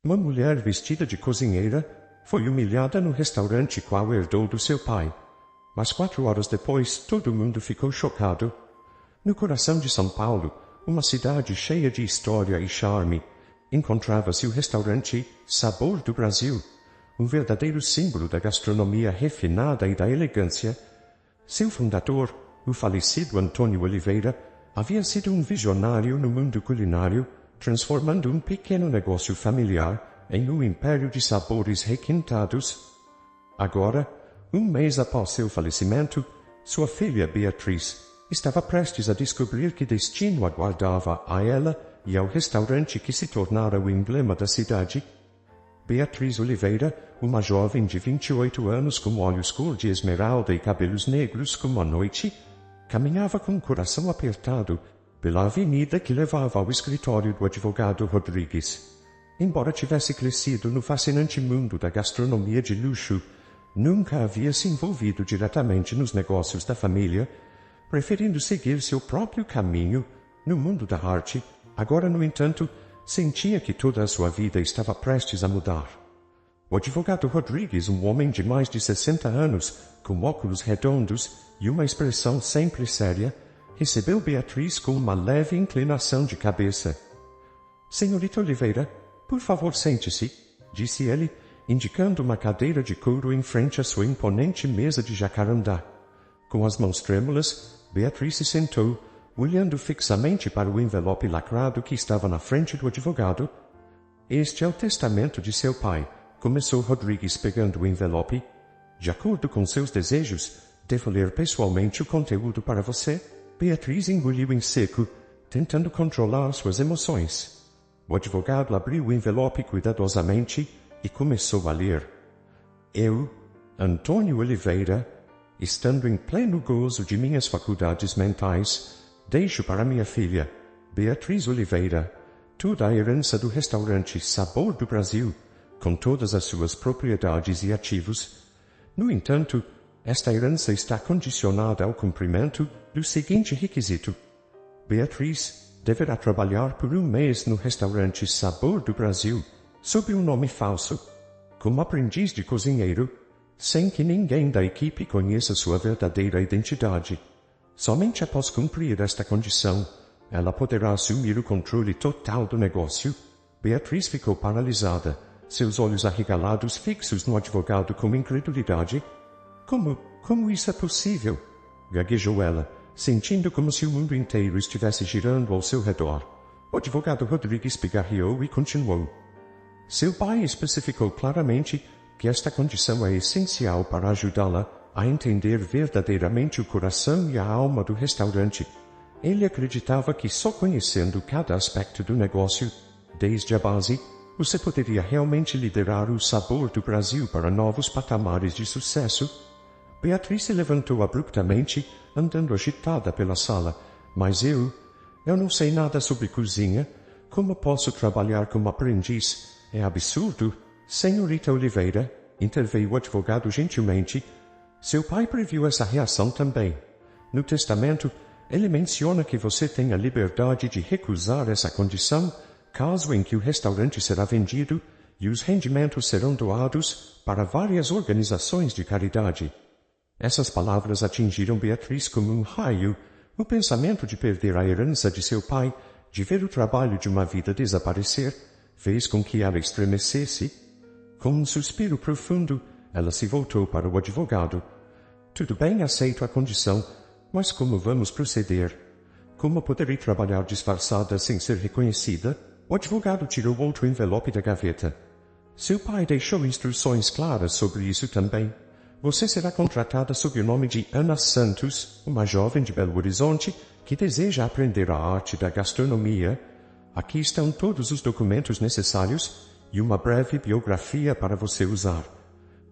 Uma mulher vestida de cozinheira foi humilhada no restaurante qual herdou do seu pai. Mas 4 horas depois, todo mundo ficou chocado. No coração de São Paulo, uma cidade cheia de história e charme, encontrava-se o restaurante Sabor do Brasil, um verdadeiro símbolo da gastronomia refinada e da elegância. Seu fundador, o falecido Antônio Oliveira, havia sido um visionário no mundo culinário, transformando um pequeno negócio familiar em um império de sabores requintados. Agora, um mês após seu falecimento, sua filha Beatriz estava prestes a descobrir que destino aguardava a ela e ao restaurante que se tornara o emblema da cidade. Beatriz Oliveira, uma jovem de 28 anos com olhos cor de esmeralda e cabelos negros como a noite, caminhava com o coração apertado pela avenida que levava ao escritório do advogado Rodrigues. Embora tivesse crescido no fascinante mundo da gastronomia de luxo, nunca havia se envolvido diretamente nos negócios da família, preferindo seguir seu próprio caminho no mundo da arte. Agora, no entanto, sentia que toda a sua vida estava prestes a mudar. O advogado Rodrigues, um homem de mais de 60 anos, com óculos redondos e uma expressão sempre séria, recebeu Beatriz com uma leve inclinação de cabeça. "Senhorita Oliveira, por favor, sente-se", disse ele, indicando uma cadeira de couro em frente à sua imponente mesa de jacarandá. Com as mãos trêmulas, Beatriz se sentou, olhando fixamente para o envelope lacrado que estava na frente do advogado. "Este é o testamento de seu pai", começou Rodrigues pegando o envelope. "De acordo com seus desejos, devo ler pessoalmente o conteúdo para você?" Beatriz engoliu em seco, tentando controlar suas emoções. O advogado abriu o envelope cuidadosamente e começou a ler. "Eu, Antônio Oliveira, estando em pleno gozo de minhas faculdades mentais, deixo para minha filha, Beatriz Oliveira, toda a herança do restaurante Sabor do Brasil, com todas as suas propriedades e ativos. No entanto, esta herança está condicionada ao cumprimento do seguinte requisito: Beatriz deverá trabalhar por 1 mês no restaurante Sabor do Brasil, sob um nome falso, como aprendiz de cozinheiro, sem que ninguém da equipe conheça sua verdadeira identidade. Somente após cumprir esta condição, ela poderá assumir o controle total do negócio." Beatriz ficou paralisada, seus olhos arregalados fixos no advogado com incredulidade. Como isso é possível?" gaguejou ela, sentindo como se o mundo inteiro estivesse girando ao seu redor. O advogado Rodrigues pigarreou e continuou. "Seu pai especificou claramente que esta condição é essencial para ajudá-la a entender verdadeiramente o coração e a alma do restaurante. Ele acreditava que só conhecendo cada aspecto do negócio, desde a base, você poderia realmente liderar o Sabor do Brasil para novos patamares de sucesso." Beatriz se levantou abruptamente, andando agitada pela sala. "Mas eu não sei nada sobre cozinha. Como posso trabalhar como aprendiz? É absurdo." "Senhorita Oliveira", interveio o advogado gentilmente, "seu pai previu essa reação também. No testamento, ele menciona que você tem a liberdade de recusar essa condição, caso em que o restaurante será vendido e os rendimentos serão doados para várias organizações de caridade." Essas palavras atingiram Beatriz como um raio. O pensamento de perder a herança de seu pai, de ver o trabalho de uma vida desaparecer, fez com que ela estremecesse. Com um suspiro profundo, ela se voltou para o advogado. "Tudo bem, aceito a condição, mas como vamos proceder? Como poderei trabalhar disfarçada sem ser reconhecida?" O advogado tirou outro envelope da gaveta. "Seu pai deixou instruções claras sobre isso também. Você será contratada sob o nome de Ana Santos, uma jovem de Belo Horizonte que deseja aprender a arte da gastronomia. Aqui estão todos os documentos necessários e uma breve biografia para você usar."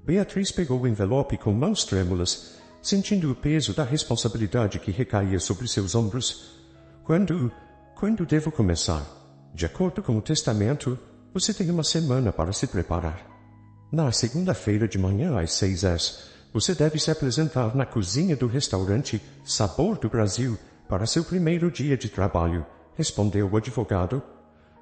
Beatriz pegou o envelope com mãos trêmulas, sentindo o peso da responsabilidade que recaía sobre seus ombros. Quando devo começar?" "De acordo com o testamento, você tem 1 semana para se preparar. Na segunda-feira de manhã às 6h, você deve se apresentar na cozinha do restaurante Sabor do Brasil para seu primeiro dia de trabalho", respondeu o advogado.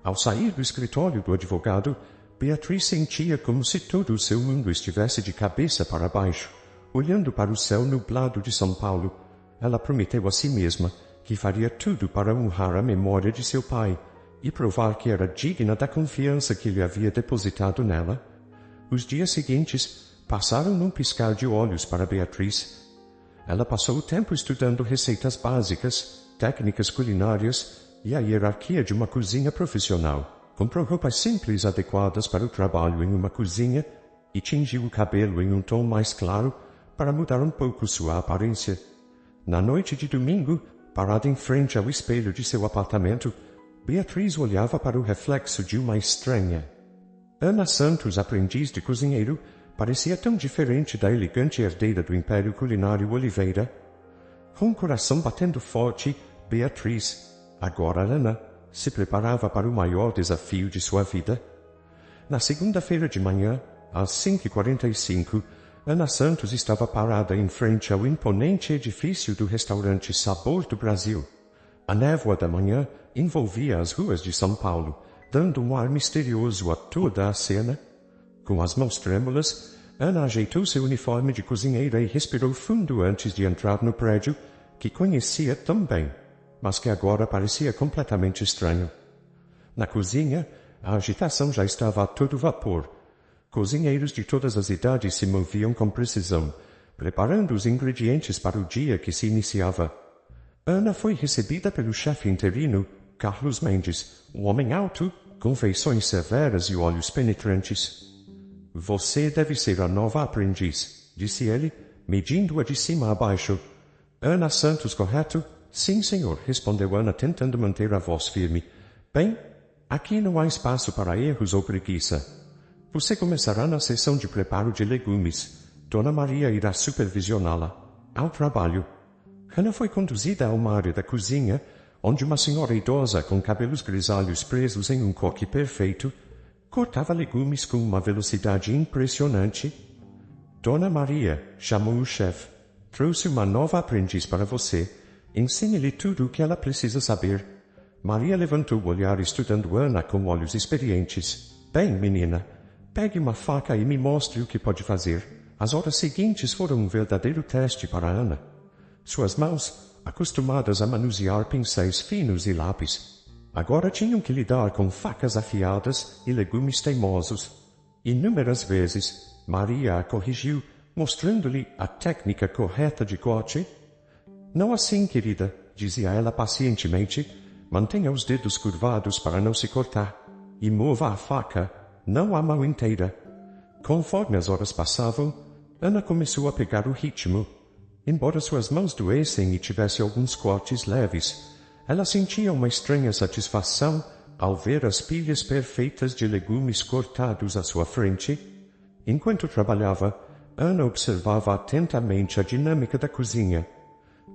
Ao sair do escritório do advogado, Beatriz sentia como se todo o seu mundo estivesse de cabeça para baixo. Olhando para o céu nublado de São Paulo, ela prometeu a si mesma que faria tudo para honrar a memória de seu pai e provar que era digna da confiança que ele havia depositado nela. Os dias seguintes passaram num piscar de olhos para Beatriz. Ela passou o tempo estudando receitas básicas, técnicas culinárias e a hierarquia de uma cozinha profissional. Comprou roupas simples adequadas para o trabalho em uma cozinha e tingiu o cabelo em um tom mais claro para mudar um pouco sua aparência. Na noite de domingo, parada em frente ao espelho de seu apartamento, Beatriz olhava para o reflexo de uma estranha. Ana Santos, aprendiz de cozinheiro, parecia tão diferente da elegante herdeira do Império Culinário Oliveira. Com o coração batendo forte, Beatriz, agora Ana, se preparava para o maior desafio de sua vida. Na segunda-feira de manhã, às 5h45, Ana Santos estava parada em frente ao imponente edifício do restaurante Sabor do Brasil. A névoa da manhã envolvia as ruas de São Paulo, dando um ar misterioso a toda a cena. Com as mãos trêmulas, Ana ajeitou seu uniforme de cozinheira e respirou fundo antes de entrar no prédio, que conhecia tão bem, mas que agora parecia completamente estranho. Na cozinha, a agitação já estava a todo vapor. Cozinheiros de todas as idades se moviam com precisão, preparando os ingredientes para o dia que se iniciava. Ana foi recebida pelo chefe interino, Carlos Mendes, um homem alto, com feições severas e olhos penetrantes. Você deve ser a nova aprendiz, disse ele, medindo-a de cima a baixo. Ana Santos, correto? Sim, senhor, respondeu Ana, tentando manter a voz firme. Bem, aqui não há espaço para erros ou preguiça. Você começará na seção de preparo de legumes. Dona Maria irá supervisioná-la. Ao trabalho. Ana foi conduzida a uma área da cozinha, onde uma senhora idosa com cabelos grisalhos presos em um coque perfeito cortava legumes com uma velocidade impressionante. Dona Maria, chamou o chefe, trouxe uma nova aprendiz para você. Ensine-lhe tudo o que ela precisa saber. Maria levantou o olhar estudando Ana com olhos experientes. Bem, menina, pegue uma faca e me mostre o que pode fazer. As horas seguintes foram um verdadeiro teste para Ana. Suas mãos, acostumadas a manusear pincéis finos e lápis, agora tinham que lidar com facas afiadas e legumes teimosos. Inúmeras vezes, Maria a corrigiu, mostrando-lhe a técnica correta de corte. Não assim, querida, dizia ela pacientemente. Mantenha os dedos curvados para não se cortar. E mova a faca, não a mão inteira. Conforme as horas passavam, Ana começou a pegar o ritmo. Embora suas mãos doessem e tivesse alguns cortes leves, ela sentia uma estranha satisfação ao ver as pilhas perfeitas de legumes cortados à sua frente. Enquanto trabalhava, Ana observava atentamente a dinâmica da cozinha.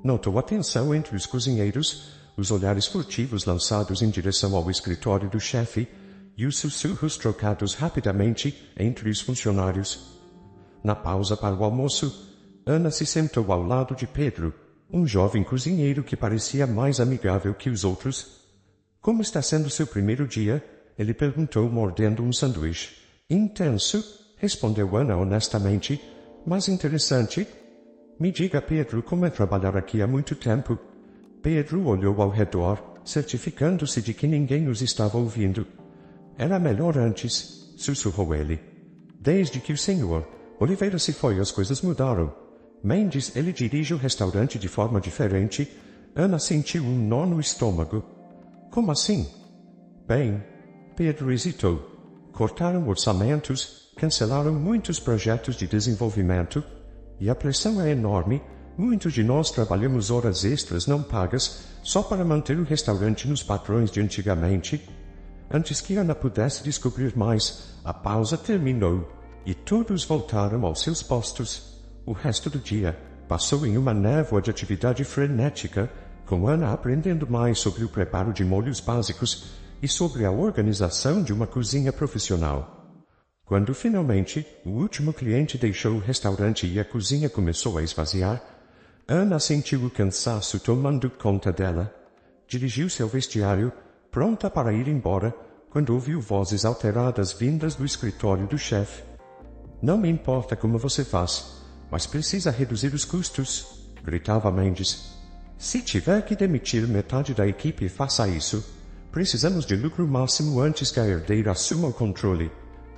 Notou a tensão entre os cozinheiros, os olhares furtivos lançados em direção ao escritório do chefe e os sussurros trocados rapidamente entre os funcionários. Na pausa para o almoço, Ana se sentou ao lado de Pedro, um jovem cozinheiro que parecia mais amigável que os outros. Como está sendo seu primeiro dia? Ele perguntou, mordendo um sanduíche. Intenso, respondeu Ana honestamente, mas interessante. Me diga, Pedro, como é trabalhar aqui há muito tempo? Pedro olhou ao redor, certificando-se de que ninguém os estava ouvindo. Era melhor antes, sussurrou ele. Desde que o senhor Oliveira se foi, as coisas mudaram. Mendes, ele dirige o restaurante de forma diferente. Ana sentiu um nó no estômago. Como assim? Bem, Pedro hesitou. Cortaram orçamentos, cancelaram muitos projetos de desenvolvimento, e a pressão é enorme. Muitos de nós trabalhamos horas extras não pagas só para manter o restaurante nos padrões de antigamente. Antes que Ana pudesse descobrir mais, a pausa terminou e todos voltaram aos seus postos. O resto do dia passou em uma névoa de atividade frenética, com Ana aprendendo mais sobre o preparo de molhos básicos e sobre a organização de uma cozinha profissional. Quando finalmente o último cliente deixou o restaurante e a cozinha começou a esvaziar, Ana sentiu o cansaço tomando conta dela. Dirigiu-se ao vestiário, pronta para ir embora, quando ouviu vozes alteradas vindas do escritório do chefe. Não me importa como você faz, mas precisa reduzir os custos, gritava Mendes. Se tiver que demitir metade da equipe, faça isso. Precisamos de lucro máximo antes que a herdeira assuma o controle.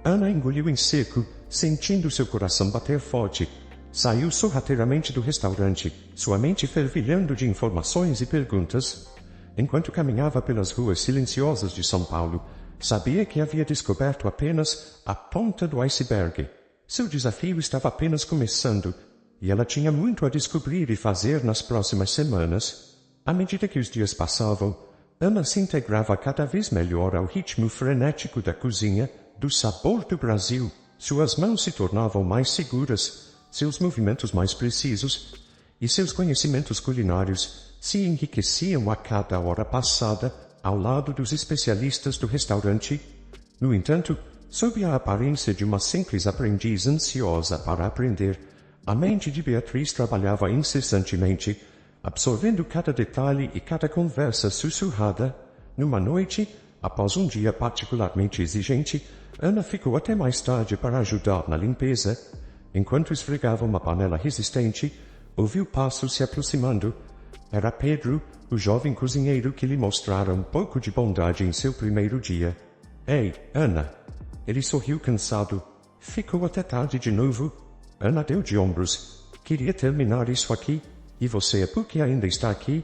Ana engoliu em seco, sentindo seu coração bater forte. Saiu sorrateiramente do restaurante, sua mente fervilhando de informações e perguntas. Enquanto caminhava pelas ruas silenciosas de São Paulo, sabia que havia descoberto apenas a ponta do iceberg. Seu desafio estava apenas começando, e ela tinha muito a descobrir e fazer nas próximas semanas. À medida que os dias passavam, Ana se integrava cada vez melhor ao ritmo frenético da cozinha, do sabor do Brasil. Suas mãos se tornavam mais seguras, seus movimentos mais precisos, e seus conhecimentos culinários se enriqueciam a cada hora passada ao lado dos especialistas do restaurante. No entanto, sob a aparência de uma simples aprendiz ansiosa para aprender, a mente de Beatriz trabalhava incessantemente, absorvendo cada detalhe e cada conversa sussurrada. Numa noite, após um dia particularmente exigente, Ana ficou até mais tarde para ajudar na limpeza. Enquanto esfregava uma panela resistente, ouviu passos se aproximando. Era Pedro, o jovem cozinheiro que lhe mostrara um pouco de bondade em seu primeiro dia. Ei, Ana! Ele sorriu cansado. Ficou até tarde de novo? Ana deu de ombros. Queria terminar isso aqui. E você é por que ainda está aqui?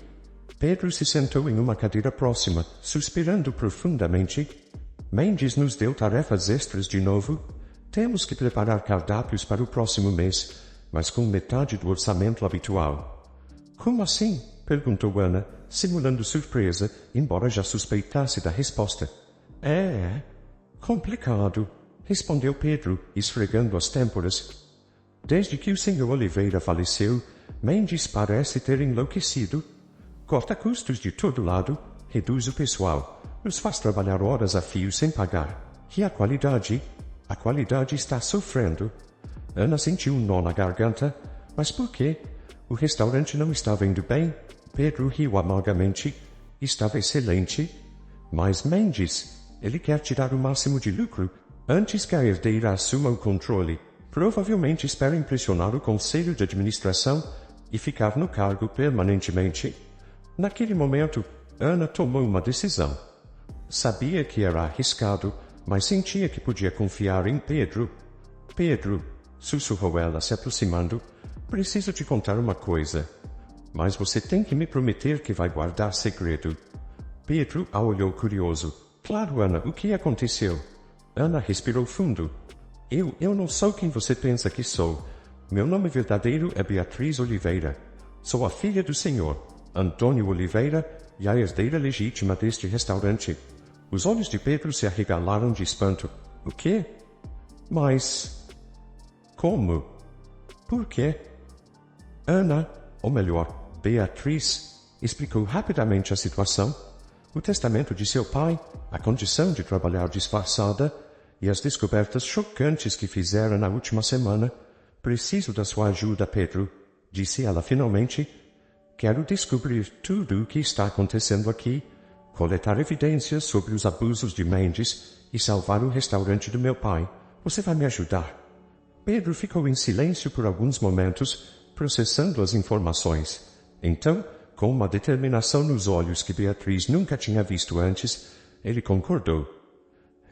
Pedro se sentou em uma cadeira próxima, suspirando profundamente. Mendes nos deu tarefas extras de novo. Temos que preparar cardápios para o próximo mês, mas com metade do orçamento habitual. Como assim? Perguntou Ana, simulando surpresa, embora já suspeitasse da resposta. É complicado, respondeu Pedro, esfregando as têmporas. Desde que o Sr. Oliveira faleceu, Mendes parece ter enlouquecido. Corta custos de todo lado, reduz o pessoal, nos faz trabalhar horas a fio sem pagar. E a qualidade? A qualidade está sofrendo. Ana sentiu um nó na garganta. Mas por quê? O restaurante não estava indo bem? Pedro riu amargamente. Estava excelente. Mas Mendes, ele quer tirar o máximo de lucro antes que a herdeira assuma o controle. Provavelmente espera impressionar o conselho de administração e ficar no cargo permanentemente. Naquele momento, Ana tomou uma decisão. Sabia que era arriscado, mas sentia que podia confiar em Pedro. Pedro, sussurrou ela, se aproximando, preciso te contar uma coisa. Mas você tem que me prometer que vai guardar segredo. Pedro a olhou curioso. Claro, Ana, o que aconteceu? Ana respirou fundo. Eu não sou quem você pensa que sou. Meu nome verdadeiro é Beatriz Oliveira. Sou a filha do senhor, Antônio Oliveira, e a herdeira legítima deste restaurante. Os olhos de Pedro se arregalaram de espanto. O quê? Mas... como? Por quê? Ana, ou melhor, Beatriz, explicou rapidamente a situação. O testamento de seu pai, a condição de trabalhar disfarçada e as descobertas chocantes que fizera na última semana. Preciso da sua ajuda, Pedro, disse ela finalmente. Quero descobrir tudo o que está acontecendo aqui, coletar evidências sobre os abusos de Mendes e salvar o restaurante do meu pai. Você vai me ajudar? Pedro ficou em silêncio por alguns momentos, processando as informações. Então, com uma determinação nos olhos que Beatriz nunca tinha visto antes, ele concordou.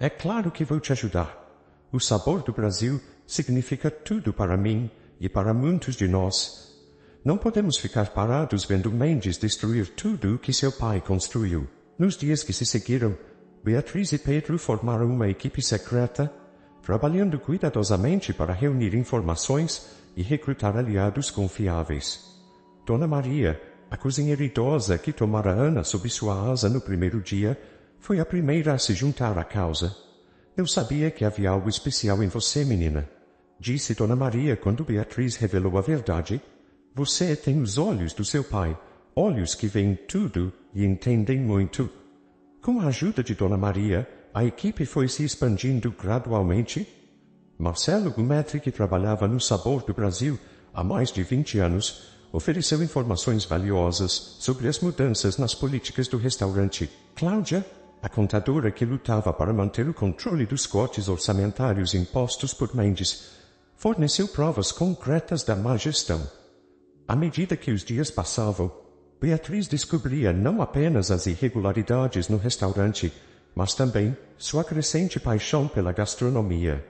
É claro que vou te ajudar. O sabor do Brasil significa tudo para mim e para muitos de nós. Não podemos ficar parados vendo Mendes destruir tudo o que seu pai construiu. Nos dias que se seguiram, Beatriz e Pedro formaram uma equipe secreta, trabalhando cuidadosamente para reunir informações e recrutar aliados confiáveis. Dona Maria, a cozinheira idosa que tomara Ana sob sua asa no primeiro dia, foi a primeira a se juntar à causa. Eu sabia que havia algo especial em você, menina, disse Dona Maria quando Beatriz revelou a verdade. Você tem os olhos do seu pai, olhos que veem tudo e entendem muito. Com a ajuda de Dona Maria, a equipe foi se expandindo gradualmente. Marcelo Gumetri, que trabalhava no Sabor do Brasil há mais de 20 anos, ofereceu informações valiosas sobre as mudanças nas políticas do restaurante. Cláudia, A contadora que lutava para manter o controle dos cortes orçamentários impostos por Mendes forneceu provas concretas da má gestão. À medida que os dias passavam, Beatriz descobria não apenas as irregularidades no restaurante, mas também sua crescente paixão pela gastronomia.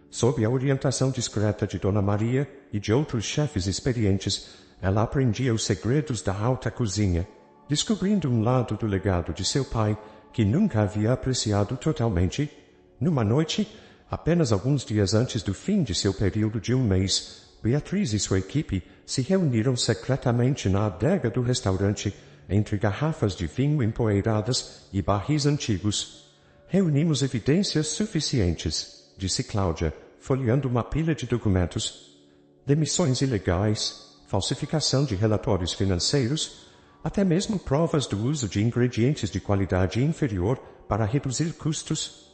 Sob a orientação discreta de Dona Maria e de outros chefes experientes, ela aprendia os segredos da alta cozinha, descobrindo um lado do legado de seu pai que nunca havia apreciado totalmente. Numa noite, apenas alguns dias antes do fim de seu período de um mês, Beatriz e sua equipe se reuniram secretamente na adega do restaurante, entre garrafas de vinho empoeiradas e barris antigos. Reunimos evidências suficientes, disse Cláudia, folheando uma pilha de documentos. Demissões ilegais, falsificação de relatórios financeiros, até mesmo provas do uso de ingredientes de qualidade inferior para reduzir custos.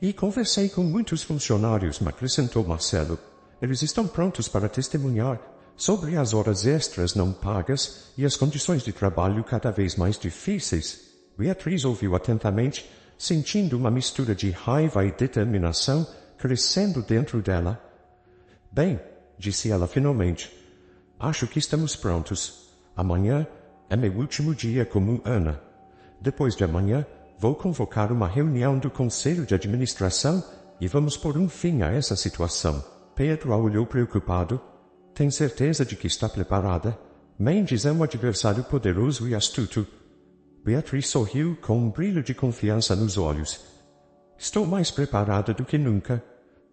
E conversei com muitos funcionários, acrescentou Marcelo. Eles estão prontos para testemunhar sobre as horas extras não pagas e as condições de trabalho cada vez mais difíceis. Beatriz ouviu atentamente, sentindo uma mistura de raiva e determinação crescendo dentro dela. Bem, disse ela finalmente, acho que estamos prontos. Amanhã é meu último dia como Ana. Depois de amanhã, vou convocar uma reunião do Conselho de Administração e vamos pôr um fim a essa situação. Pedro a olhou preocupado. Tem certeza de que está preparada? Mendes é um adversário poderoso e astuto. Beatriz sorriu com um brilho de confiança nos olhos. Estou mais preparada do que nunca.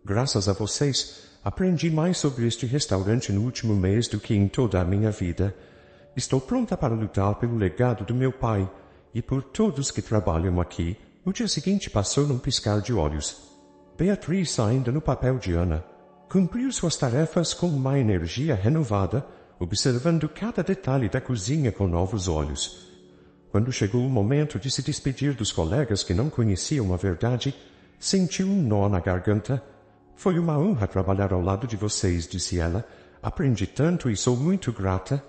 Graças a vocês, aprendi mais sobre este restaurante no último mês do que em toda a minha vida. Estou pronta para lutar pelo legado do meu pai e por todos que trabalham aqui. O dia seguinte passou num piscar de olhos. Beatriz, ainda no papel de Ana, cumpriu suas tarefas com uma energia renovada, observando cada detalhe da cozinha com novos olhos. Quando chegou o momento de se despedir dos colegas que não conheciam a verdade, sentiu um nó na garganta. Foi uma honra trabalhar ao lado de vocês, disse ela. Aprendi tanto e sou muito grata.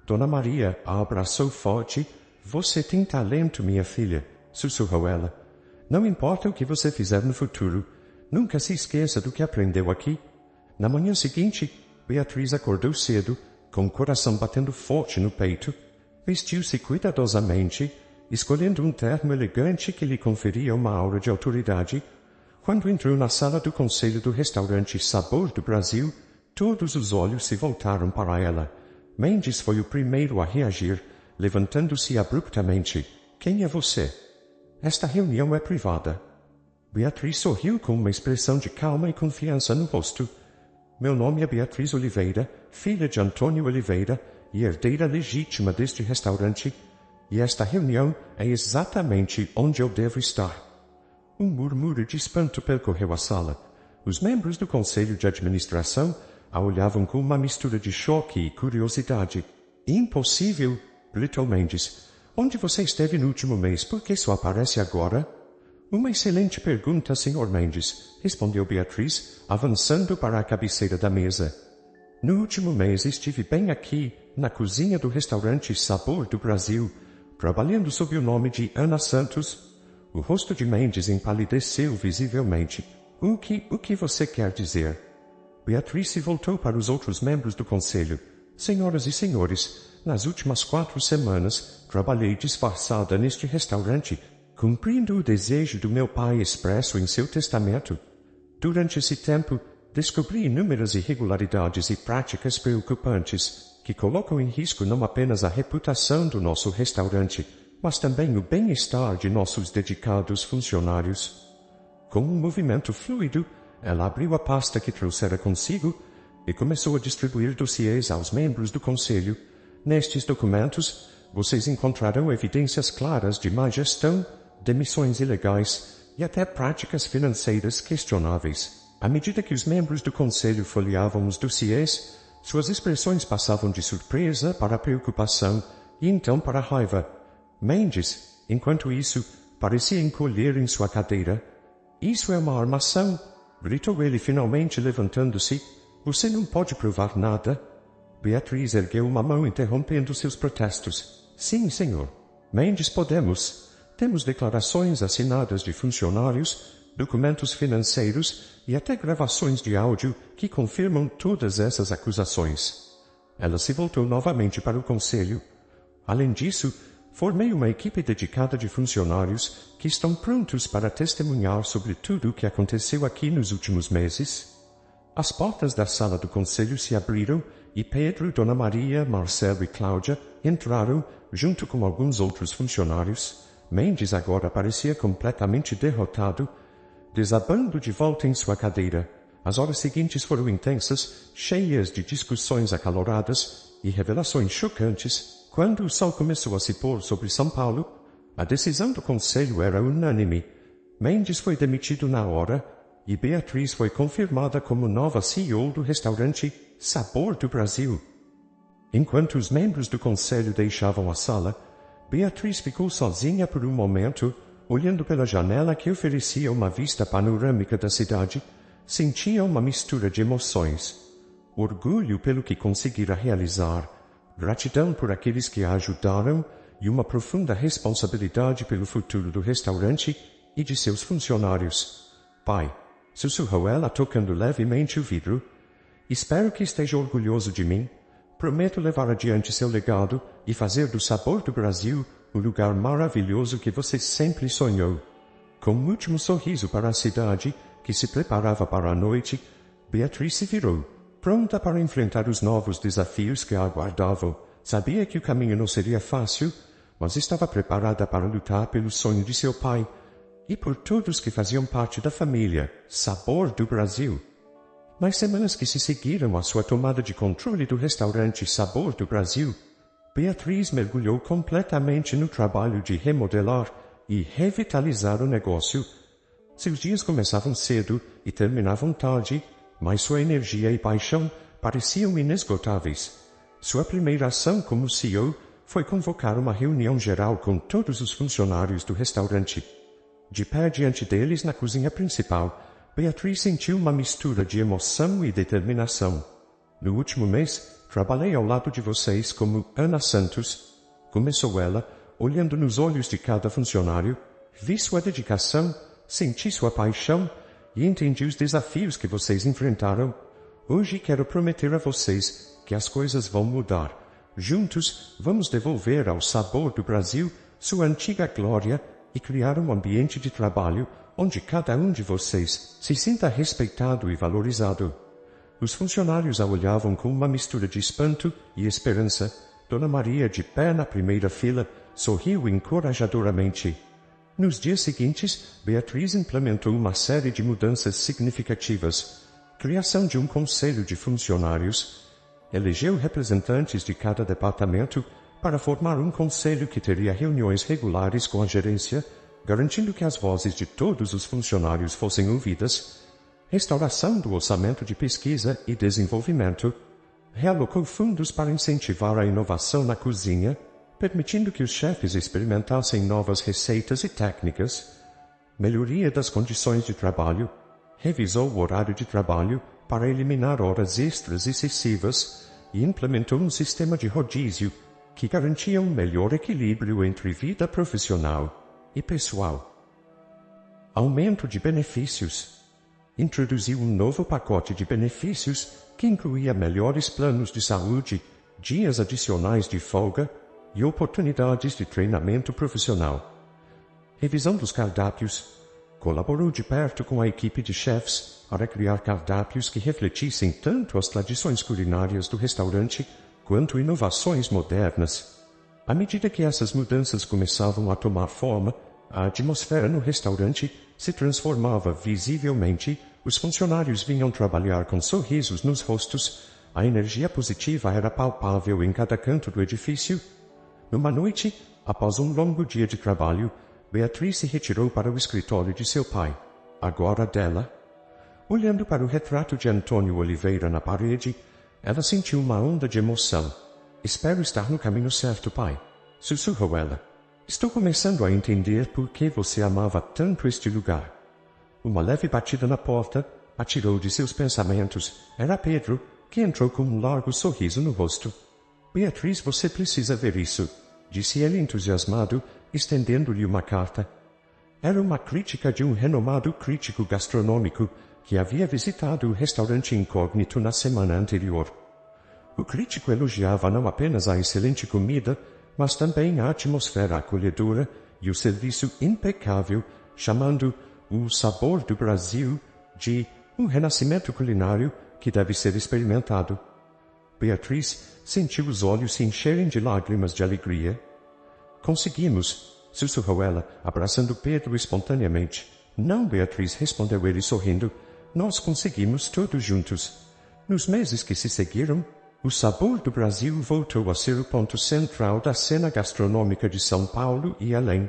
Dona Maria a abraçou forte. Você tem talento, minha filha, sussurrou ela. Não importa o que você fizer no futuro, nunca se esqueça do que aprendeu aqui. Na manhã seguinte, Beatriz acordou cedo, com o coração batendo forte no peito. Vestiu-se cuidadosamente, escolhendo um terno elegante que lhe conferia uma aura de autoridade. Quando entrou na sala do conselho do restaurante Sabor do Brasil, todos os olhos se voltaram para ela. Mendes foi o primeiro a reagir, levantando-se abruptamente. Quem é você? Esta reunião é privada. Beatriz sorriu com uma expressão de calma e confiança no rosto. Meu nome é Beatriz Oliveira, filha de Antônio Oliveira e herdeira legítima deste restaurante, e esta reunião é exatamente onde eu devo estar. Um murmúrio de espanto percorreu a sala. Os membros do Conselho de Administração a olhavam com uma mistura de choque e curiosidade. Impossível, gritou Mendes. Onde você esteve no último mês? Por que só aparece agora? Uma excelente pergunta, Sr. Mendes, respondeu Beatriz, avançando para a cabeceira da mesa. No último mês estive bem aqui, na cozinha do restaurante Sabor do Brasil, trabalhando sob o nome de Ana Santos. O rosto de Mendes empalideceu visivelmente. O que você quer dizer? Beatriz se voltou para os outros membros do conselho. Senhoras e senhores, nas últimas 4 semanas, trabalhei disfarçada neste restaurante, cumprindo o desejo do meu pai expresso em seu testamento. Durante esse tempo, descobri inúmeras irregularidades e práticas preocupantes que colocam em risco não apenas a reputação do nosso restaurante, mas também o bem-estar de nossos dedicados funcionários. Com um movimento fluido, ela abriu a pasta que trouxera consigo e começou a distribuir dossiês aos membros do conselho. Nestes documentos, vocês encontrarão evidências claras de má gestão, demissões ilegais e até práticas financeiras questionáveis. À medida que os membros do conselho folheavam os dossiês, suas expressões passavam de surpresa para preocupação e então para raiva. Mendes, enquanto isso, parecia encolher em sua cadeira. Isso é uma armação, gritou ele finalmente levantando-se. Você não pode provar nada. Beatriz ergueu uma mão interrompendo seus protestos. Sim, senhor. Mendes, podemos. temos declarações assinadas de funcionários, documentos financeiros e até gravações de áudio que confirmam todas essas acusações. Ela se voltou novamente para o conselho. Além disso, formei uma equipe dedicada de funcionários que estão prontos para testemunhar sobre tudo o que aconteceu aqui nos últimos meses. As portas da sala do conselho se abriram e Pedro, Dona Maria, Marcelo e Cláudia entraram junto com alguns outros funcionários. Mendes agora parecia completamente derrotado, desabando de volta em sua cadeira. As horas seguintes foram intensas, cheias de discussões acaloradas e revelações chocantes. Quando o sol começou a se pôr sobre São Paulo, a decisão do conselho era unânime. Mendes foi demitido na hora e Beatriz foi confirmada como nova CEO do restaurante Sabor do Brasil. Enquanto os membros do conselho deixavam a sala, Beatriz ficou sozinha por um momento, olhando pela janela que oferecia uma vista panorâmica da cidade. Sentia uma mistura de emoções. Orgulho pelo que conseguira realizar, gratidão por aqueles que a ajudaram e uma profunda responsabilidade pelo futuro do restaurante e de seus funcionários. Pai, sussurrou ela tocando levemente o vidro, espero que esteja orgulhoso de mim. Prometo levar adiante seu legado e fazer do Sabor do Brasil o lugar maravilhoso que você sempre sonhou. Com um último sorriso para a cidade, que se preparava para a noite, Beatriz se virou, pronta para enfrentar os novos desafios que a aguardavam. Sabia que o caminho não seria fácil, mas estava preparada para lutar pelo sonho de seu pai e por todos que faziam parte da família Sabor do Brasil. Nas semanas que se seguiram à sua tomada de controle do restaurante Sabor do Brasil, Beatriz mergulhou completamente no trabalho de remodelar e revitalizar o negócio. Seus dias começavam cedo e terminavam tarde, mas sua energia e paixão pareciam inesgotáveis. Sua primeira ação como CEO foi convocar uma reunião geral com todos os funcionários do restaurante. De pé diante deles na cozinha principal, Beatriz sentiu uma mistura de emoção e determinação. No último mês, trabalhei ao lado de vocês como Ana Santos, começou ela, olhando nos olhos de cada funcionário. Vi sua dedicação, senti sua paixão e entendi os desafios que vocês enfrentaram. Hoje quero prometer a vocês que as coisas vão mudar. Juntos, vamos devolver ao Sabor do Brasil sua antiga glória e criar um ambiente de trabalho onde cada um de vocês se sinta respeitado e valorizado. Os funcionários a olhavam com uma mistura de espanto e esperança. Dona Maria, de pé na primeira fila, sorriu encorajadoramente. Nos dias seguintes, Beatriz implementou uma série de mudanças significativas. Criação de um conselho de funcionários. Elegeu representantes de cada departamento para formar um conselho que teria reuniões regulares com a gerência, garantindo que as vozes de todos os funcionários fossem ouvidas. Restauração do orçamento de pesquisa e desenvolvimento. Realocou fundos para incentivar a inovação na cozinha, permitindo que os chefes experimentassem novas receitas e técnicas. Melhoria das condições de trabalho. Revisou o horário de trabalho para eliminar horas extras excessivas e implementou um sistema de rodízio que garantia um melhor equilíbrio entre vida profissional e pessoal. Aumento de benefícios. Introduziu um novo pacote de benefícios que incluía melhores planos de saúde, dias adicionais de folga e oportunidades de treinamento profissional. Revisão dos cardápios. Colaborou de perto com a equipe de chefs para criar cardápios que refletissem tanto as tradições culinárias do restaurante quanto inovações modernas. À medida que essas mudanças começavam a tomar forma, a atmosfera no restaurante se transformava visivelmente. Os funcionários vinham trabalhar com sorrisos nos rostos. A energia positiva era palpável em cada canto do edifício. Numa noite, após um longo dia de trabalho, Beatriz se retirou para o escritório de seu pai, agora dela. Olhando para o retrato de Antônio Oliveira na parede, ela sentiu uma onda de emoção. Espero estar no caminho certo, pai, sussurrou ela. Estou começando a entender por que você amava tanto este lugar. Uma leve batida na porta a tirou de seus pensamentos. Era Pedro, que entrou com um largo sorriso no rosto. Beatriz, você precisa ver isso, disse ele entusiasmado, estendendo-lhe uma carta. Era uma crítica de um renomado crítico gastronômico que havia visitado o restaurante incógnito na semana anterior. O crítico elogiava não apenas a excelente comida, mas também a atmosfera acolhedora e o serviço impecável, chamando o sabor do Brasil de um renascimento culinário que deve ser experimentado. Beatriz sentiu os olhos se encherem de lágrimas de alegria. Conseguimos, sussurrou ela, abraçando Pedro espontaneamente. Não, Beatriz, respondeu ele sorrindo. Nós conseguimos todos juntos. Nos meses que se seguiram, o sabor do Brasil voltou a ser o ponto central da cena gastronômica de São Paulo e além.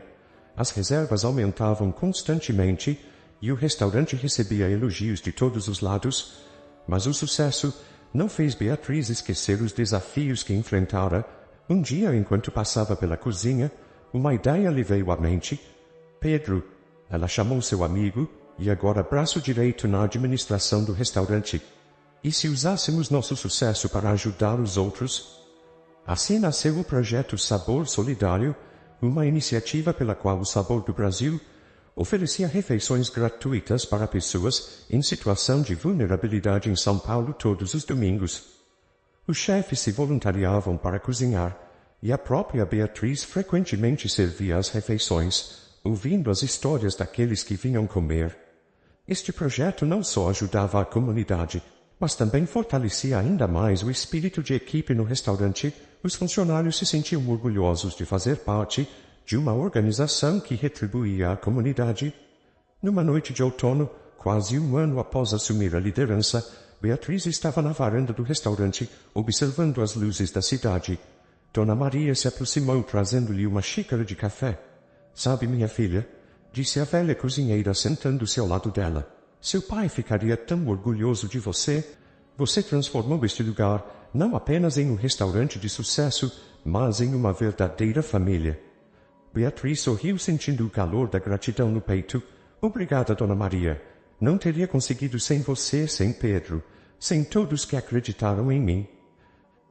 As reservas aumentavam constantemente e o restaurante recebia elogios de todos os lados, mas o sucesso não fez Beatriz esquecer os desafios que enfrentara. Um dia, enquanto passava pela cozinha, uma ideia lhe veio à mente. Pedro, ela chamou seu amigo, e agora braço direito na administração do restaurante. E se usássemos nosso sucesso para ajudar os outros? Assim nasceu o projeto Sabor Solidário, uma iniciativa pela qual o Sabor do Brasil oferecia refeições gratuitas para pessoas em situação de vulnerabilidade em São Paulo todos os domingos. Os chefes se voluntariavam para cozinhar, e a própria Beatriz frequentemente servia as refeições, ouvindo as histórias daqueles que vinham comer. Este projeto não só ajudava a comunidade, mas também fortalecia ainda mais o espírito de equipe no restaurante. Os funcionários se sentiam orgulhosos de fazer parte de uma organização que retribuía à comunidade. Numa noite de outono, quase um ano após assumir a liderança, Beatriz estava na varanda do restaurante, observando as luzes da cidade. Dona Maria se aproximou, trazendo-lhe uma xícara de café. Sabe, minha filha, disse a velha cozinheira, sentando-se ao lado dela. Seu pai ficaria tão orgulhoso de você. Você transformou este lugar não apenas em um restaurante de sucesso, mas em uma verdadeira família. Beatriz sorriu, sentindo o calor da gratidão no peito. Obrigada, Dona Maria. Não teria conseguido sem você, sem Pedro, sem todos que acreditaram em mim.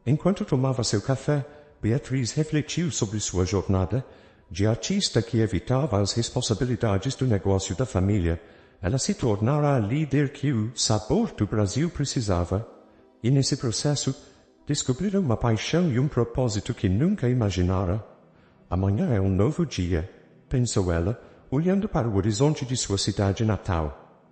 Enquanto tomava seu café, Beatriz refletiu sobre sua jornada. De artista que evitava as responsabilidades do negócio da família, ela se tornara a líder que o Sabor do Brasil precisava. E nesse processo, descobrira uma paixão e um propósito que nunca imaginara. Amanhã é um novo dia, pensou ela, olhando para o horizonte de sua cidade natal.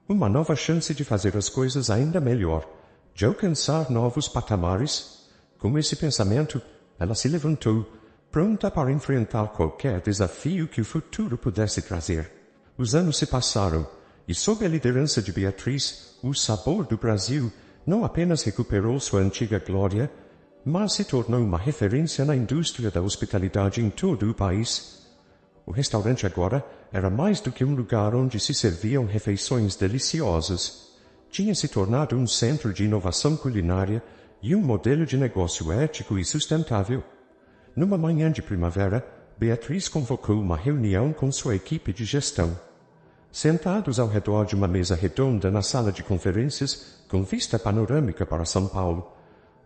Uma nova chance de fazer as coisas ainda melhor, de alcançar novos patamares. Com esse pensamento, ela se levantou, pronta para enfrentar qualquer desafio que o futuro pudesse trazer. Os anos se passaram, e sob a liderança de Beatriz, o Sabor do Brasil não apenas recuperou sua antiga glória, mas se tornou uma referência na indústria da hospitalidade em todo o país. O restaurante agora era mais do que um lugar onde se serviam refeições deliciosas. Tinha se tornado um centro de inovação culinária e um modelo de negócio ético e sustentável. Numa manhã de primavera, Beatriz convocou uma reunião com sua equipe de gestão. Sentados ao redor de uma mesa redonda na sala de conferências, com vista panorâmica para São Paulo,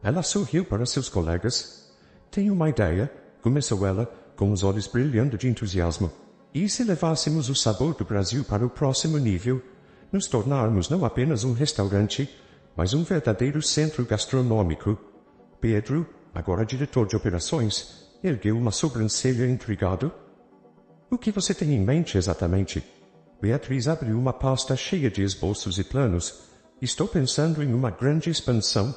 ela sorriu para seus colegas. Tenho uma ideia, começou ela, com os olhos brilhando de entusiasmo. E se levássemos o Sabor do Brasil para o próximo nível, nos tornarmos não apenas um restaurante, mas um verdadeiro centro gastronômico? Pedro, agora diretor de operações, ergueu uma sobrancelha intrigado. O que você tem em mente exatamente? Beatriz abriu uma pasta cheia de esboços e planos. Estou pensando em uma grande expansão.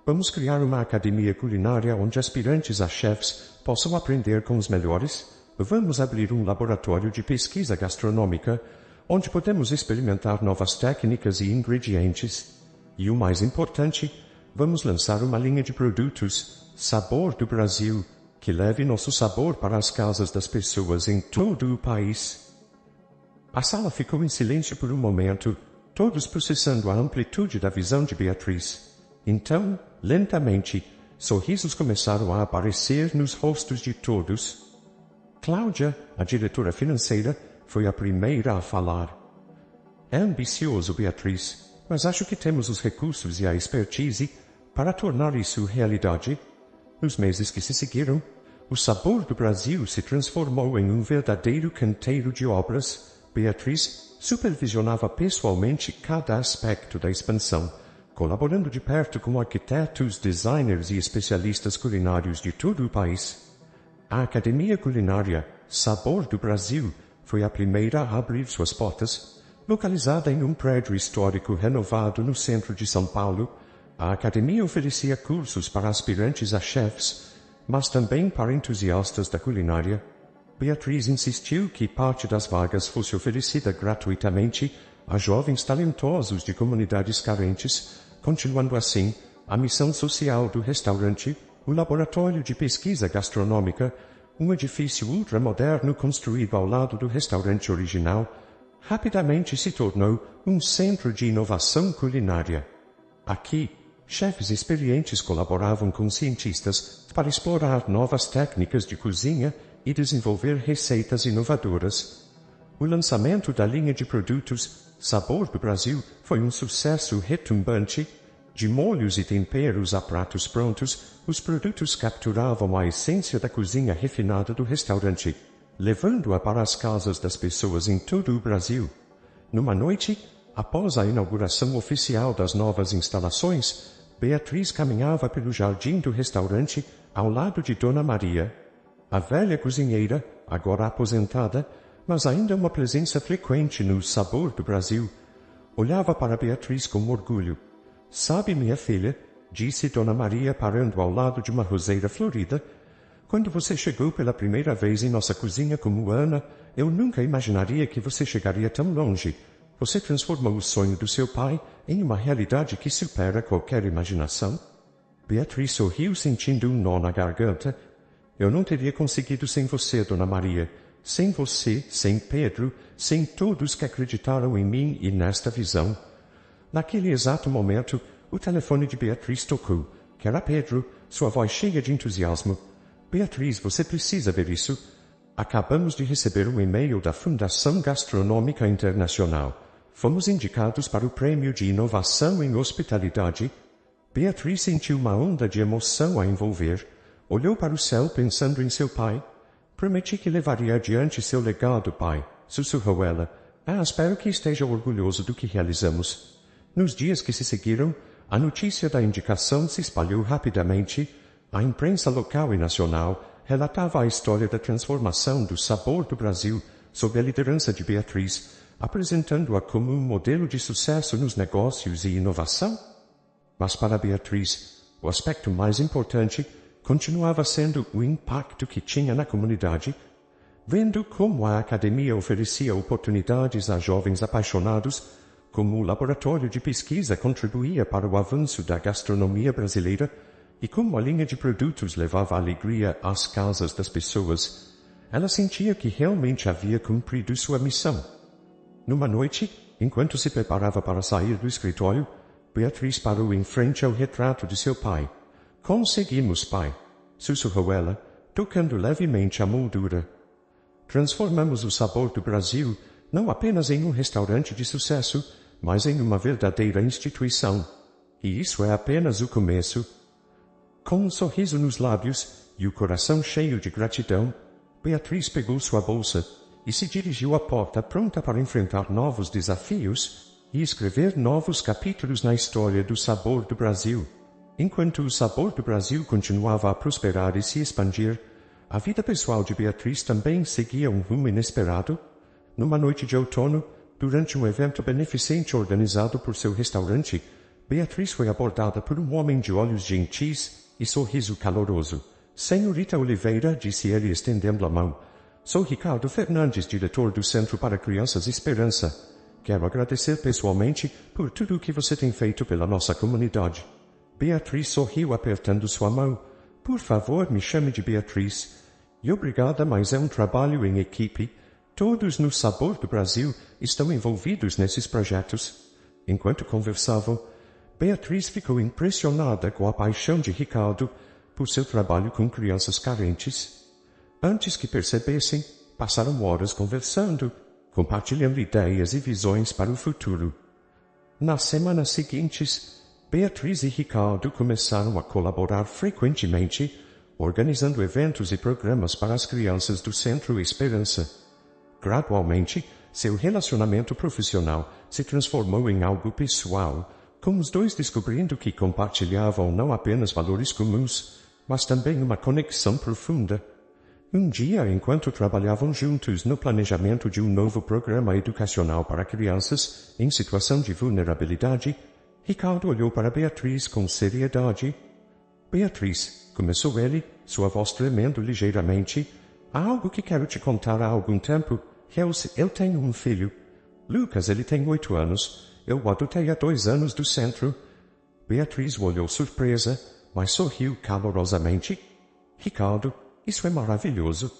Vamos criar uma academia culinária onde aspirantes a chefs possam aprender com os melhores. Vamos abrir um laboratório de pesquisa gastronômica, onde podemos experimentar novas técnicas e ingredientes. E o mais importante, vamos lançar uma linha de produtos, Sabor do Brasil, que leve nosso sabor para as casas das pessoas em todo o país. A sala ficou em silêncio por um momento, todos processando a amplitude da visão de Beatriz. Então, lentamente, sorrisos começaram a aparecer nos rostos de todos. Cláudia, a diretora financeira, foi a primeira a falar. É ambicioso, Beatriz, mas acho que temos os recursos e a expertise para tornar isso realidade. Nos meses que se seguiram, o Sabor do Brasil se transformou em um verdadeiro canteiro de obras. Beatriz supervisionava pessoalmente cada aspecto da expansão, colaborando de perto com arquitetos, designers e especialistas culinários de todo o país. A Academia Culinária Sabor do Brasil foi a primeira a abrir suas portas. Localizada em um prédio histórico renovado no centro de São Paulo, a academia oferecia cursos para aspirantes a chefs, mas também para entusiastas da culinária. Beatriz insistiu que parte das vagas fosse oferecida gratuitamente a jovens talentosos de comunidades carentes, continuando assim a missão social do restaurante, o laboratório de pesquisa gastronômica, um edifício ultramoderno construído ao lado do restaurante original, rapidamente se tornou um centro de inovação culinária. Aqui, chefes experientes colaboravam com cientistas para explorar novas técnicas de cozinha e desenvolver receitas inovadoras. O lançamento da linha de produtos Sabor do Brasil foi um sucesso retumbante. De molhos e temperos a pratos prontos, os produtos capturavam a essência da cozinha refinada do restaurante, levando-a para as casas das pessoas em todo o Brasil. Numa noite, após a inauguração oficial das novas instalações, Beatriz caminhava pelo jardim do restaurante ao lado de Dona Maria. A velha cozinheira, agora aposentada, mas ainda uma presença frequente no Sabor do Brasil, olhava para Beatriz com orgulho. "Sabe, minha filha", disse Dona Maria parando ao lado de uma roseira florida, "quando você chegou pela primeira vez em nossa cozinha como Ana, eu nunca imaginaria que você chegaria tão longe. Você transformou o sonho do seu pai em uma realidade que supera qualquer imaginação." Beatriz sorriu sentindo um nó na garganta. "Eu não teria conseguido sem você, Dona Maria. Sem você, sem Pedro, sem todos que acreditaram em mim e nesta visão." Naquele exato momento, o telefone de Beatriz tocou. Que era Pedro, sua voz cheia de entusiasmo. "Beatriz, você precisa ver isso. Acabamos de receber um e-mail da Fundação Gastronômica Internacional. Fomos indicados para o Prêmio de Inovação em Hospitalidade." Beatriz sentiu uma onda de emoção a envolver. Olhou para o céu pensando em seu pai. "Prometi que levaria adiante seu legado, pai", sussurrou ela. Espero que esteja orgulhoso do que realizamos." Nos dias que se seguiram, a notícia da indicação se espalhou rapidamente. A imprensa local e nacional relatava a história da transformação do Sabor do Brasil sob a liderança de Beatriz, apresentando-a como um modelo de sucesso nos negócios e inovação. Mas para Beatriz, o aspecto mais importante continuava sendo o impacto que tinha na comunidade. Vendo como a academia oferecia oportunidades a jovens apaixonados, como o laboratório de pesquisa contribuía para o avanço da gastronomia brasileira e como a linha de produtos levava alegria às casas das pessoas, ela sentia que realmente havia cumprido sua missão. Numa noite, enquanto se preparava para sair do escritório, Beatriz parou em frente ao retrato de seu pai. "Conseguimos, pai", sussurrou ela, tocando levemente a moldura. "Transformamos o Sabor do Brasil não apenas em um restaurante de sucesso, mas em uma verdadeira instituição. E isso é apenas o começo." Com um sorriso nos lábios e o coração cheio de gratidão, Beatriz pegou sua bolsa e se dirigiu à porta pronta para enfrentar novos desafios e escrever novos capítulos na história do Sabor do Brasil. Enquanto o Sabor do Brasil continuava a prosperar e se expandir, a vida pessoal de Beatriz também seguia um rumo inesperado. Numa noite de outono, durante um evento beneficente organizado por seu restaurante, Beatriz foi abordada por um homem de olhos gentis e sorriso caloroso. "Senhorita Oliveira", disse ele estendendo a mão. "Sou Ricardo Fernandes, diretor do Centro para Crianças Esperança. Quero agradecer pessoalmente por tudo o que você tem feito pela nossa comunidade." Beatriz sorriu apertando sua mão. "Por favor, me chame de Beatriz." "E obrigada, mas é um trabalho em equipe. Todos no Sabor do Brasil estão envolvidos nesses projetos." Enquanto conversavam, Beatriz ficou impressionada com a paixão de Ricardo por seu trabalho com crianças carentes. Antes que percebessem, passaram horas conversando, compartilhando ideias e visões para o futuro. Nas semanas seguintes, Beatriz e Ricardo começaram a colaborar frequentemente, organizando eventos e programas para as crianças do Centro Esperança. Gradualmente, seu relacionamento profissional se transformou em algo pessoal, com os dois descobrindo que compartilhavam não apenas valores comuns, mas também uma conexão profunda. Um dia, enquanto trabalhavam juntos no planejamento de um novo programa educacional para crianças em situação de vulnerabilidade, Ricardo olhou para Beatriz com seriedade. Beatriz, começou ele, sua voz tremendo ligeiramente, há algo que quero te contar há algum tempo. Eu tenho um filho. Lucas, ele tem 8 anos. Eu o adotei há 2 anos do centro. Beatriz o olhou surpresa, mas sorriu calorosamente. Ricardo, isso é maravilhoso.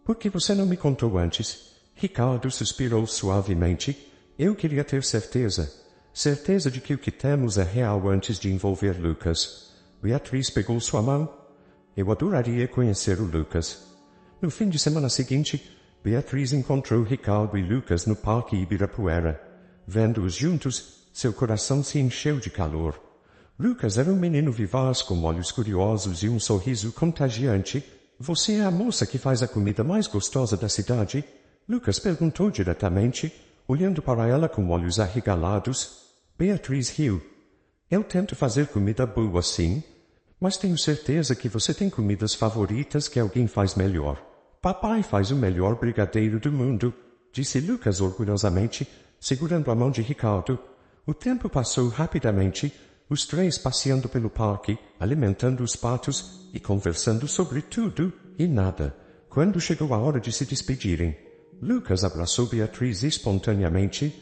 Por que você não me contou antes? Ricardo suspirou suavemente. Eu queria ter certeza. Certeza de que o que temos é real antes de envolver Lucas. Beatriz pegou sua mão. Eu adoraria conhecer o Lucas. No fim de semana seguinte, Beatriz encontrou Ricardo e Lucas no Parque Ibirapuera. Vendo-os juntos, seu coração se encheu de calor. Lucas era um menino vivaz com olhos curiosos e um sorriso contagiante. Você é a moça que faz a comida mais gostosa da cidade? Lucas perguntou diretamente, olhando para ela com olhos arregalados. Beatriz riu. Eu tento fazer comida boa, sim, mas tenho certeza que você tem comidas favoritas que alguém faz melhor. Papai faz o melhor brigadeiro do mundo, disse Lucas orgulhosamente, segurando a mão de Ricardo. O tempo passou rapidamente, os três passeando pelo parque, alimentando os patos e conversando sobre tudo e nada. Quando chegou a hora de se despedirem, Lucas abraçou Beatriz espontaneamente.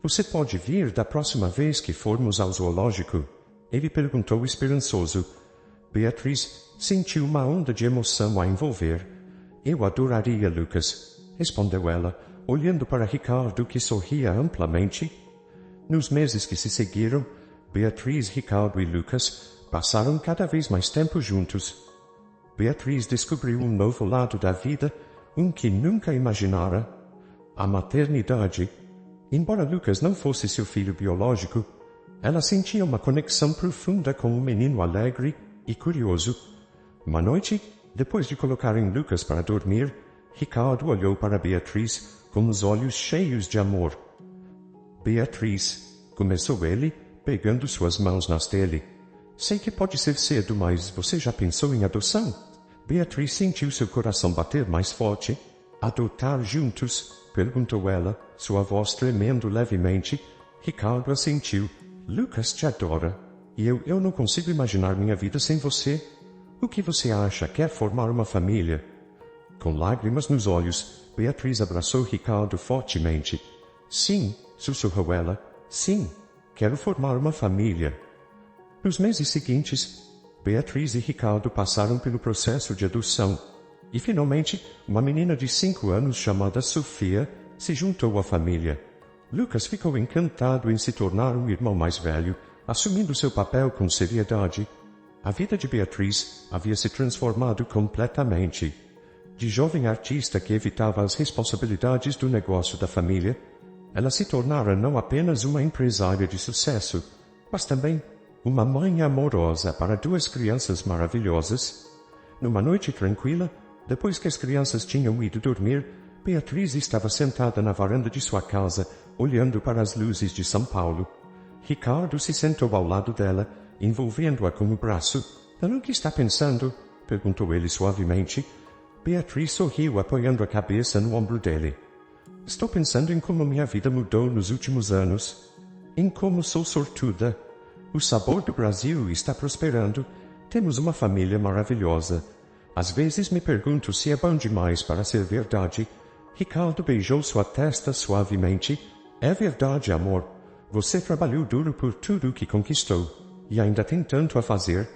Você pode vir da próxima vez que formos ao zoológico? Ele perguntou esperançoso. Beatriz sentiu uma onda de emoção a envolver. Eu adoraria, Lucas, respondeu ela, olhando para Ricardo, que sorria amplamente. Nos meses que se seguiram, Beatriz, Ricardo e Lucas passaram cada vez mais tempo juntos. Beatriz descobriu um novo lado da vida, um que nunca imaginara: a maternidade. Embora Lucas não fosse seu filho biológico, ela sentia uma conexão profunda com um menino alegre e curioso. Uma noite, depois de colocarem Lucas para dormir, Ricardo olhou para Beatriz com os olhos cheios de amor. Beatriz, começou ele, pegando suas mãos nas dele. Sei que pode ser cedo, mas você já pensou em adoção? Beatriz sentiu seu coração bater mais forte. Adotar juntos? Perguntou ela, sua voz tremendo levemente. Ricardo assentiu. Lucas te adora. E eu não consigo imaginar minha vida sem você. O que você acha? Quer formar uma família? Com lágrimas nos olhos, Beatriz abraçou Ricardo fortemente. Sim, sussurrou ela. Sim, quero formar uma família. Nos meses seguintes, Beatriz e Ricardo passaram pelo processo de adoção. E finalmente, uma menina de 5 anos chamada Sofia se juntou à família. Lucas ficou encantado em se tornar um irmão mais velho, assumindo seu papel com seriedade. A vida de Beatriz havia se transformado completamente. De jovem artista que evitava as responsabilidades do negócio da família, ela se tornara não apenas uma empresária de sucesso, mas também uma mãe amorosa para 2 crianças maravilhosas. Numa noite tranquila, depois que as crianças tinham ido dormir, Beatriz estava sentada na varanda de sua casa, olhando para as luzes de São Paulo. Ricardo se sentou ao lado dela, envolvendo-a com o braço. No que está pensando? Perguntou ele suavemente. Beatriz sorriu, apoiando a cabeça no ombro dele. Estou pensando em como minha vida mudou nos últimos anos. Em como sou sortuda. O sabor do Brasil está prosperando. Temos uma família maravilhosa. Às vezes me pergunto se é bom demais para ser verdade. Ricardo beijou sua testa suavemente. É verdade, amor. Você trabalhou duro por tudo que conquistou. E ainda tem tanto a fazer.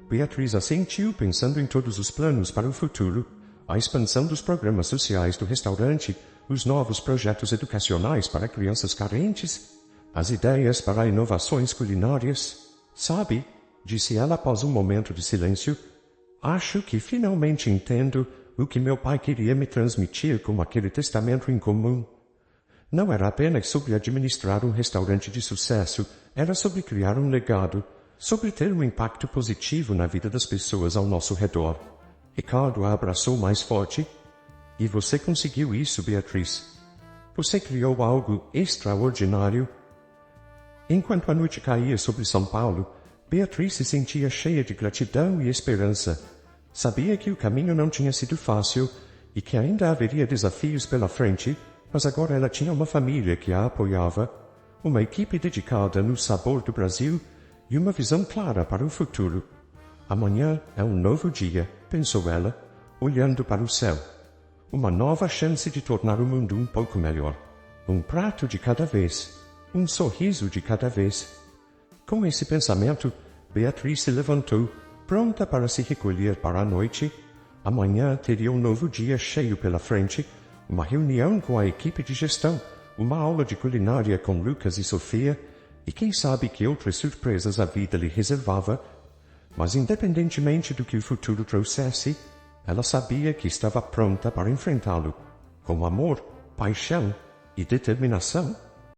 Beatriz assentiu, pensando em todos os planos para o futuro. A expansão dos programas sociais do restaurante, os novos projetos educacionais para crianças carentes, as ideias para inovações culinárias. Sabe, disse ela após um momento de silêncio, acho que finalmente entendo o que meu pai queria me transmitir com aquele testamento em comum. Não era apenas sobre administrar um restaurante de sucesso, era sobre criar um legado, sobre ter um impacto positivo na vida das pessoas ao nosso redor. Ricardo a abraçou mais forte. E você conseguiu isso, Beatriz. Você criou algo extraordinário. Enquanto a noite caía sobre São Paulo, Beatriz se sentia cheia de gratidão e esperança. Sabia que o caminho não tinha sido fácil e que ainda haveria desafios pela frente, mas agora ela tinha uma família que a apoiava, uma equipe dedicada no sabor do Brasil e uma visão clara para o futuro. Amanhã é um novo dia, pensou ela, olhando para o céu. Uma nova chance de tornar o mundo um pouco melhor. Um prato de cada vez, um sorriso de cada vez. Com esse pensamento, Beatriz se levantou, pronta para se recolher para a noite. Amanhã teria um novo dia cheio pela frente, uma reunião com a equipe de gestão, uma aula de culinária com Lucas e Sofia, e quem sabe que outras surpresas a vida lhe reservava. Mas independentemente do que o futuro trouxesse, ela sabia que estava pronta para enfrentá-lo, com amor, paixão e determinação.